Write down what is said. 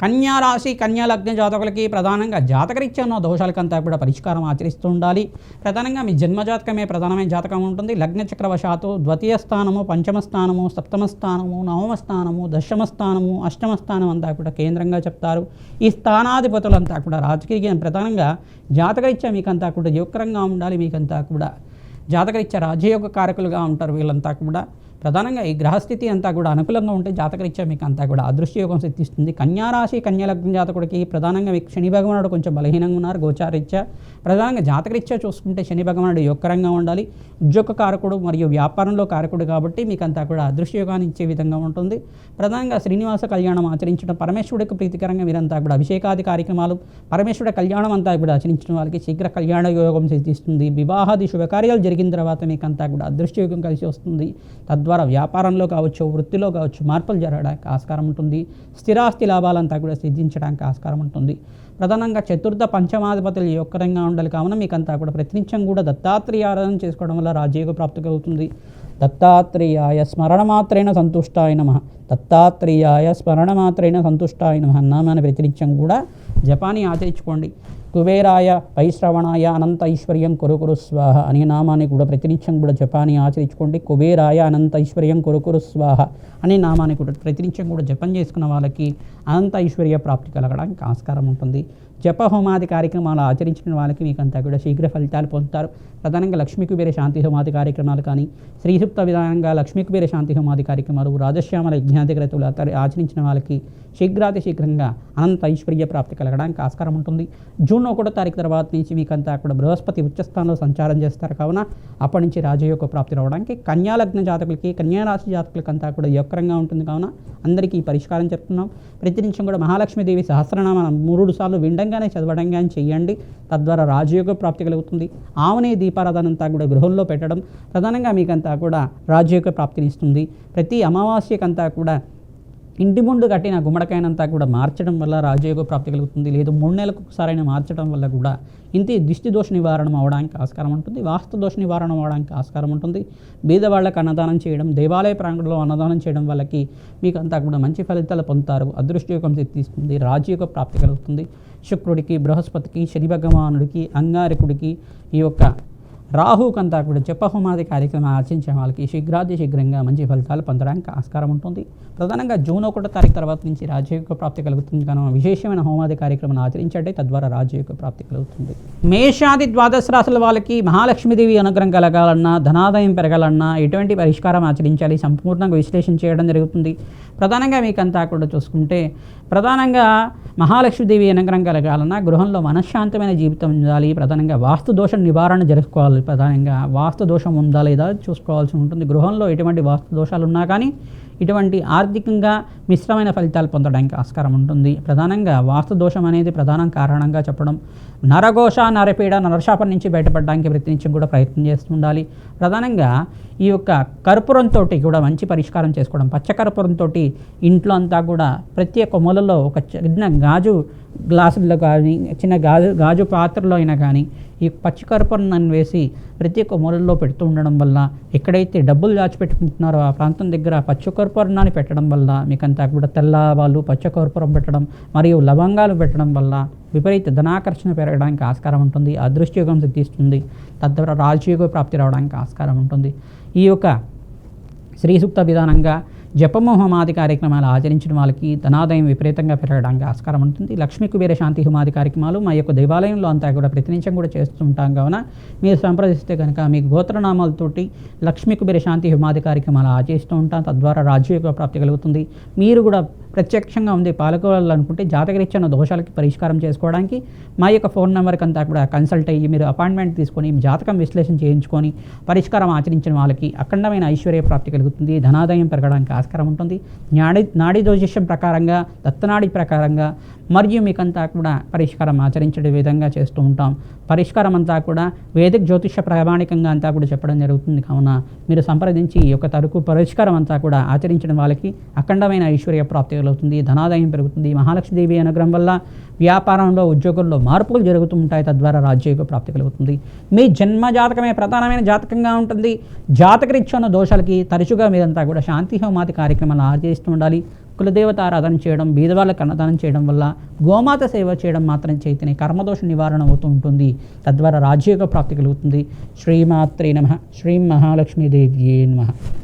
కన్యా రాశి కన్యా లగ్న జాతకులకి ప్రధానంగా జాతకరీత్యా ఉన్న దోషాలకంతా కూడా పరిష్కారం ఆచరిస్తూ ఉండాలి. ప్రధానంగా మీ జన్మజాతకమే ప్రధానమైన జాతకం ఉంటుంది. లగ్న చక్రవశాత్తు ద్వితీయ స్థానము, పంచమ స్థానము, సప్తమ స్థానము, నవమ స్థానము, దశమ స్థానము, అష్టమ స్థానం అంతా కూడా కేంద్రంగా చెప్తారు. ఈ స్థానాధిపతులంతా కూడా రాజకీయ ప్రధానంగా జాతకరీత్యా మీకంతా కూడా యోగకరంగా ఉండాలి. మీకంతా కూడా జాతకరీత్యా రాజయోగ కారకులుగా ఉంటారు. వీళ్ళంతా కూడా ప్రధానంగా ఈ గ్రహస్థితి అంతా కూడా అనుకూలంగా ఉంటే జాతకరీత్యా మీకు అంతా కూడా అదృష్టయోగం సిద్ధిస్తుంది. కన్యారాశి కన్యాలగ్న జాతకుడికి ప్రధానంగా మీకు శని భగవానుడు కొంచెం బలహీనంగా ఉన్నారు. గోచారీత్యా ప్రధానంగా జాతకరీత్యా చూసుకుంటే శని భగవానుడు యోగకరంగా ఉండాలి. ఉద్యోగ కారకుడు మరియు వ్యాపారంలో కారకుడు కాబట్టి మీకు అంతా కూడా అదృష్టయోగాన్ని ఇచ్చే విధంగా ఉంటుంది. ప్రధానంగా శ్రీనివాస కళ్యాణం ఆచరించడం, పరమేశ్వరుడికి ప్రీతికరంగా మీరంతా కూడా అభిషేకాది కార్యక్రమాలు, పరమేశ్వరుడి కళ్యాణం అంతా కూడా ఆచరించిన వాళ్ళకి శీఘ్ర కళ్యాణ యోగం సిద్ధిస్తుంది. వివాహాది శుభకార్యాలు జరిగిన తర్వాత మీకు అంతా కూడా అదృష్టయోగం కలిసి వస్తుంది. తద్వారా వ్యాపారంలో కావచ్చు, వృత్తిలో కావచ్చు మార్పులు జరగడానికి ఆస్కారం ఉంటుంది. స్థిరాస్తి లాభాలంతా కూడా సిద్ధించడానికి ఆస్కారం ఉంటుంది. ప్రధానంగా చతుర్థ పంచమాధిపతులు యోగకరంగా ఉండాలి. కావున మీకంతా కూడా ప్రతినిత్యం కూడా దత్తాత్రేయ ఆరాధన చేసుకోవడం వల్ల రాజయోగ ప్రాప్తి కలుగుతుంది. దత్తాత్రేయాయ స్మరణమాత్రేణ సంతుష్టాయ నమః, దత్తాత్రేయాయ స్మరణమాత్రేణ సంతుష్టాయ నమః నామాన్ని ప్రతినిత్యం కూడా జపాన్ని ఆచరించుకోండి. కుబేరాయ వైశ్రవణాయ అనంత ఐశ్వర్యం కొరుకురు స్వాహ అనే నామాన్ని కూడా ప్రతినిత్యం కూడా జపాన్ని ఆచరించుకోండి. కుబేరాయ అనంత ఐశ్వర్యం కొరుకురు స్వాహ అనే నామాన్ని కూడా ప్రతినిత్యం కూడా జపం చేసుకున్న వాళ్ళకి అనంత ఐశ్వర్య ప్రాప్తి కలగడానికి ఆస్కారం ఉంటుంది. జప హోమాది కార్యక్రమాలు ఆచరించిన వాళ్ళకి మీకంతా కూడా శీఘ్ర ఫలితాలు పొందుతారు. ప్రధానంగా లక్ష్మీ కుబేర శాంతి హోమాది కార్యక్రమాలు కానీ, శ్రీసూక్త విధానంగా లక్ష్మీ కుబేర శాంతి హోమాది కార్యక్రమాలు, రాజశ్యామల యజ్ఞాది క్రతువులు ఆచరించిన వాళ్ళకి శీఘ్రాతి శీఘ్రంగా అనంత ఐశ్వర్య ప్రాప్తి కలగడానికి ఆస్కారం ఉంటుంది. జూన్ 1వ తారీఖు తర్వాత నుంచి మీకంతా కూడా బృహస్పతి ఉచ్చస్థానంలో సంచారం చేస్తారు. కావున అప్పటి నుంచి రాజయోగ ప్రాప్తి రావడానికి కన్యా లగ్న జాతకులకి, కన్యా రాశి జాతకులకంతా కూడా యోగకరంగా ఉంటుంది. కావున అందరికీ ఈ పరిష్కారం చెప్తున్నాం. ప్రతినిత్యం కూడా మహాలక్ష్మీదేవి సహస్రనామాన్ని 3 సార్లు వినడంగానే చదవడం కానీ చేయండి. తద్వారా రాజయోగ ప్రాప్తి కలుగుతుంది. ఆవునే దీపారాధన అంతా కూడా గృహంలో పెట్టడం ప్రధానంగా మీకంతా కూడా రాజయోగ ప్రాప్తిని ఇస్తుంది. ప్రతి అమావాస్యకంతా కూడా ఇంటి ముందు కట్టిన గుమ్మడికాయనంతా కూడా మార్చడం వల్ల రాజయోగ ప్రాప్తి కలుగుతుంది. లేదు 3 నెలలకు ఒకసారైన మార్చడం వల్ల కూడా ఇంటి దిష్టి దోష నివారణ అవడానికి ఆస్కారం ఉంటుంది. వాస్తు దోష నివారణ అవడానికి ఆస్కారం ఉంటుంది. బీదవాళ్లకు అన్నదానం చేయడం, దేవాలయ ప్రాంగణంలో అన్నదానం చేయడం వల్లకి మీకు అంతా కూడా మంచి ఫలితాలు పొందుతారు. అదృష్టయోగం సిద్ధిస్తుంది. రాజయోగ ప్రాప్తి కలుగుతుంది. శుక్రుడికి, బృహస్పతికి, శని భగవానుడికి, అంగారకుడికి, ఈ యొక్క రాహుకంతా కూడా జపహోమాది కార్యక్రమం ఆచరించే వాళ్ళకి శీఘ్రాతి శీఘ్రంగా మంచి ఫలితాలు పొందడానికి ఆస్కారం ఉంటుంది. ప్రధానంగా జూన్ 1వ తారీఖు తర్వాత నుంచి రాజయోగ ప్రాప్తి కలుగుతుంది. కనుక విశేషమైన హోమాది కార్యక్రమాన్ని ఆచరించండి. తద్వారా రాజయోగ ప్రాప్తి కలుగుతుంది. మేషాది ద్వాదశ రాశుల వాళ్ళకి మహాలక్ష్మీదేవి అనుగ్రహం కలగాలన్నా, ధనాదాయం పెరగాలన్నా ఎటువంటి పరిష్కారం ఆచరించాలి సంపూర్ణంగా విశ్లేషణ చేయడం జరుగుతుంది. ప్రధానంగా మీకంతా కూడా చూసుకుంటే ప్రధానంగా మహాలక్ష్మీదేవి అనుగ్రహం కలగాలన్నా గృహంలో మనశ్శాంతమైన జీవితం ఉండాలి. ప్రధానంగా వాస్తు దోషం నివారణ జరుపుకోవాలి. ప్రధానంగా వాస్తు దోషం ఉందా లేదా చూసుకోవాల్సి ఉంటుంది. గృహంలో ఎటువంటి వాస్తు దోషాలు ఉన్నా కానీ ఇటువంటి ఆర్థికంగా మిశ్రమైన ఫలితాలు పొందడానికి ఆస్కారం ఉంటుంది. ప్రధానంగా వాస్తు దోషం అనేది ప్రధాన కారణంగా చెప్పడం, నరఘోష, నరపీడ, నరశాపం నుంచి బయటపడడానికి ప్రతినిత్యం కూడా ప్రయత్నం చేస్తుండాలి. ప్రధానంగా ఈ యొక్క కర్పూరంతో కూడా మంచి పరిష్కారం చేసుకోవడం. పచ్చ కర్పూరంతో ఇంట్లో అంతా కూడా ప్రతి ఒక్క మూలలో ఒక చిన్న గాజు గ్లాసుల్లో కానీ, చిన్న గాజు పాత్రలో అయినా కానీ ఈ పచ్చి కర్పూరాన్ని వేసి ప్రతి ఒక్క మూలల్లో పెడుతూ ఉండడం వల్ల, ఎక్కడైతే డబ్బులు దాచిపెట్టుకుంటున్నారో ఆ ప్రాంతం దగ్గర పచ్చ కర్పూరాన్ని పెట్టడం వల్ల మీకంతా కూడా తెల్లవాళ్ళు, పచ్చ కర్పూరం పెట్టడం మరియు లవంగాలు పెట్టడం వల్ల విపరీత ధనాకర్షణ పెరగడానికి ఆస్కారం ఉంటుంది. అదృష్టయోగం సిద్ధిస్తుంది. తద్వారా రాజయోగ ప్రాప్తి రావడానికి ఆస్కారం ఉంటుంది. ఈ యొక్క శ్రీసూక్త విధానంగా జపము హోమాది కార్యక్రమాలు ఆచరించిన వాళ్ళకి ధనాదాయం విపరీతంగా పెరగడానికి ఆస్కారం ఉంటుంది. లక్ష్మీ కుబేర శాంతి హోమాది కార్యక్రమాలు మా యొక్క దేవాలయంలో అంతా కూడా ప్రతినిత్యం కూడా చేస్తుంటాం. కావున మీరు సంప్రదిస్తే కనుక మీ గోత్రనామాలతోటి లక్ష్మీ కుబేర శాంతి హోమాది కార్యక్రమాలు ఆచరిస్తూ ఉంటాం. తద్వారా రాజయోగ ప్రాప్తి కలుగుతుంది. మీరు కూడా ప్రత్యక్షంగా ఉంది పాల్గొనాలనుకుంటే జాతకరీత్యా దోషాలకి పరిష్కారం చేసుకోవడానికి మా యొక్క ఫోన్ నెంబర్కి అంతా కూడా కన్సల్ట్ అయ్యి మీరు అపాయింట్మెంట్ తీసుకొని జాతకం విశ్లేషణ చేయించుకొని పరిష్కారం ఆచరించిన వాళ్ళకి అఖండమైన ఐశ్వర్య ప్రాప్తి కలుగుతుంది. ధనాదాయం పెరగడానికి ఆస్కారం ఉంటుంది. నాడీ జ్యోతిష్యం ప్రకారంగా, దత్తనాడి ప్రకారంగా మరియు మీకంతా కూడా పరిష్కారం ఆచరించే విధంగా చేస్తూ ఉంటాం. పరిష్కారం అంతా కూడా వేదిక జ్యోతిష ప్రామాణికంగా అంతా కూడా చెప్పడం జరుగుతుంది. కావున మీరు సంప్రదించి ఈ యొక్క తరకు పరిష్కారం అంతా కూడా ఆచరించడం వాళ్ళకి అఖండమైన ఐశ్వర్య ప్రాప్తి కలుగుతుంది. ధనాదాయం పెరుగుతుంది. మహాలక్ష్మీదేవి అనుగ్రహం వల్ల వ్యాపారంలో, ఉద్యోగంలో మార్పులు జరుగుతూ ఉంటాయి. తద్వారా రాజయోగ ప్రాప్తి కలుగుతుంది. మీ జన్మ జాతకమే ప్రధానమైన జాతకంగా ఉంటుంది. జాతకరీత్యా ఉన్న దోషాలకి తరచుగా మీరంతా కూడా శాంతి హోమాది కార్యక్రమాలు ఆచరిస్తూ ఉండాలి. కులదేవత ఆరాధన చేయడం, బీదవాళ్ళకి అన్నదానం చేయడం వల్ల, గోమాత సేవ చేయడం మాత్రం చేతనే కర్మదోష నివారణ అవుతూ ఉంటుంది. తద్వారా రాజ్యోగ ప్రాప్తి కలుగుతుంది. శ్రీమాత్రే నమః. శ్రీ మహాలక్ష్మీదేవ్యే నమః.